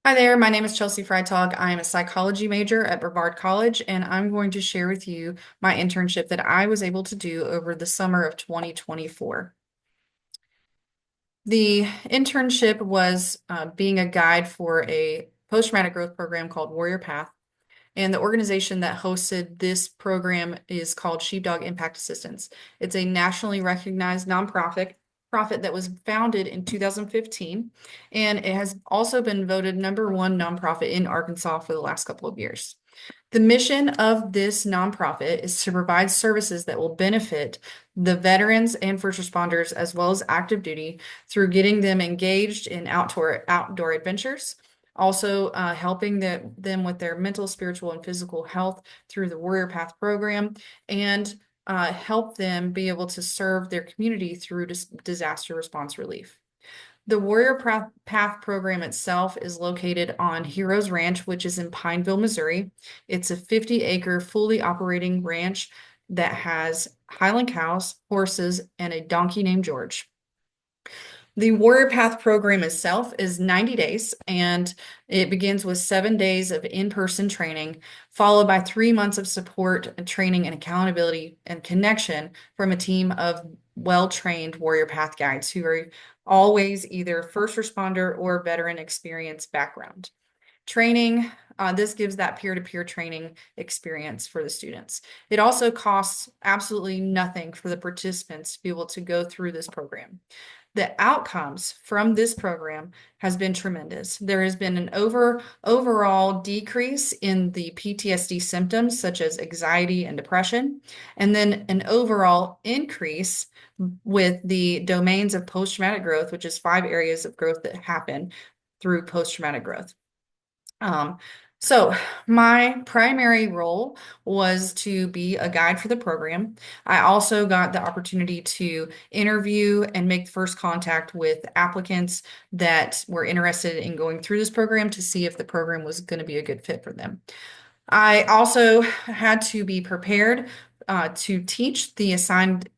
Hi there, my name is Chelsea Fritog. I am a psychology major at Brevard College, and I'm going to share with you my internship that I was able to do over the summer of 2024. The internship was being a guide for a post-traumatic growth program called Warrior Path, and the organization that hosted this program is called Sheepdog Impact Assistance. It's a nationally recognized nonprofit that was founded in 2015, and it has also been voted #1 nonprofit in Arkansas for the last couple of years. The mission of this nonprofit is to provide services that will benefit the veterans and first responders as well as active duty through getting them engaged in outdoor adventures, also helping them with their mental, spiritual, and physical health through the Warrior Path program, and help them be able to serve their community through disaster response relief. The Path program itself is located on Heroes Ranch, which is in Pineville, Missouri. It's a 50-acre fully operating ranch that has Highland cows, horses, and a donkey named George. The Warrior Path program itself is 90 days, and it begins with 7 days of in-person training, followed by 3 months of support and training and accountability and connection from a team of well-trained Warrior Path guides who are always either first responder or veteran experience background. Training, this gives that peer-to-peer training experience for the students. It also costs absolutely nothing for the participants to be able to go through this program. The outcomes from this program has been tremendous. There has been an overall decrease in the PTSD symptoms such as anxiety and depression, and then an overall increase with the domains of post-traumatic growth, which is 5 areas of growth that happen through post-traumatic growth. Um, so my primary role was to be a guide for the program. I also got the opportunity to interview and make first contact with applicants that were interested in going through this program to see if the program was going to be a good fit for them. I also had to be prepared to teach the assigned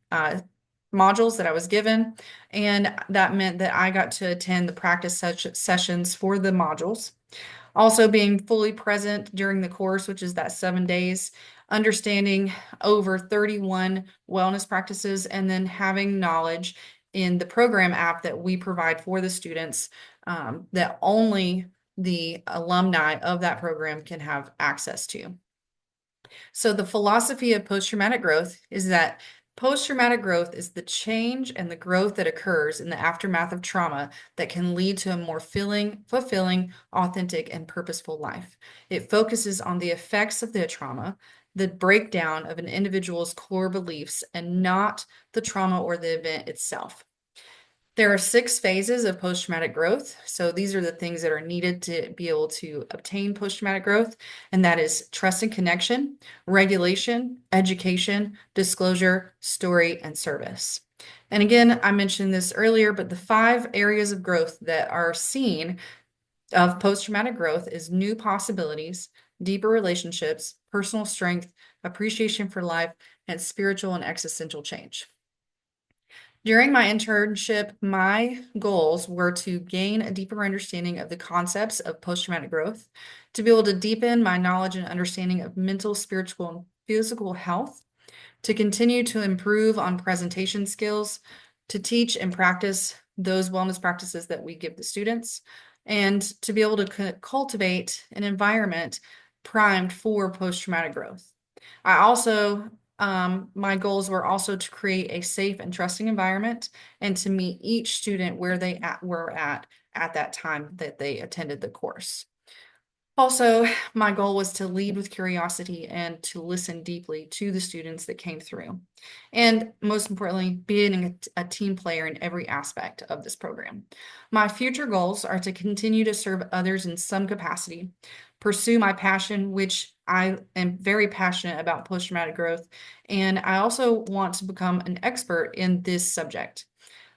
modules that I was given, and that meant that I got to attend the practice sessions for the modules. Also being fully present during the course, which is that 7 days, understanding over 31 wellness practices, and then having knowledge in the program app that we provide for the students that only the alumni of that program can have access to. So the philosophy of post-traumatic growth is that post-traumatic growth is the change and the growth that occurs in the aftermath of trauma that can lead to a more fulfilling, authentic, and purposeful life. It focuses on the effects of the trauma, the breakdown of an individual's core beliefs, and not the trauma or the event itself. There are 6 phases of post-traumatic growth. So these are the things that are needed to be able to obtain post-traumatic growth. And that is trust and connection, regulation, education, disclosure, story, and service. And again, I mentioned this earlier, but the 5 areas of growth that are seen of post-traumatic growth is new possibilities, deeper relationships, personal strength, appreciation for life, and spiritual and existential change. During my internship, my goals were to gain a deeper understanding of the concepts of post-traumatic growth, to be able to deepen my knowledge and understanding of mental, spiritual, and physical health, to continue to improve on presentation skills, to teach and practice those wellness practices that we give the students, and to be able to cultivate an environment primed for post-traumatic growth. I also my goals were also to create a safe and trusting environment and to meet each student where they were at that time that they attended the course. Also, my goal was to lead with curiosity and to listen deeply to the students that came through. And most importantly, being a team player in every aspect of this program. My future goals are to continue to serve others in some capacity, pursue my passion, which I am very passionate about post-traumatic growth, and I also want to become an expert in this subject.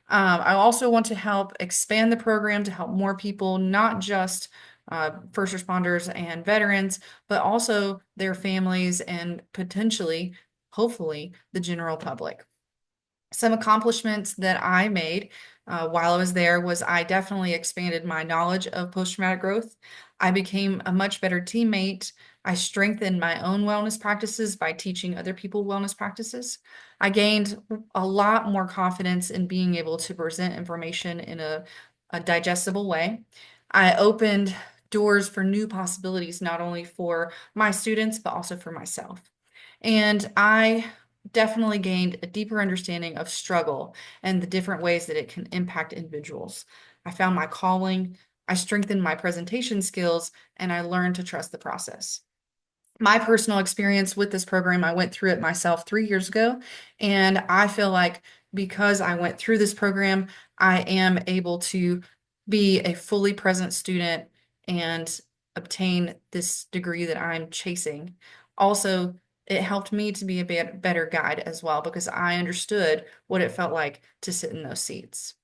I also want to help expand the program to help more people, not just first responders and veterans, but also their families and potentially, hopefully, the general public. Some accomplishments that I made while I was there was I definitely expanded my knowledge of post-traumatic growth. I became a much better teammate. I strengthened my own wellness practices by teaching other people wellness practices. I gained a lot more confidence in being able to present information in a digestible way. I opened doors for new possibilities, not only for my students, but also for myself. And I definitely gained a deeper understanding of struggle and the different ways that it can impact individuals. I found my calling, I strengthened my presentation skills, and I learned to trust the process. My personal experience with this program, I went through it myself 3 years ago, and I feel like because I went through this program, I am able to be a fully present student and obtain this degree that I'm chasing. Also, it helped me to be a better guide as well because I understood what it felt like to sit in those seats.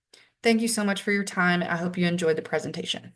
Thank you so much for your time. I hope you enjoyed the presentation.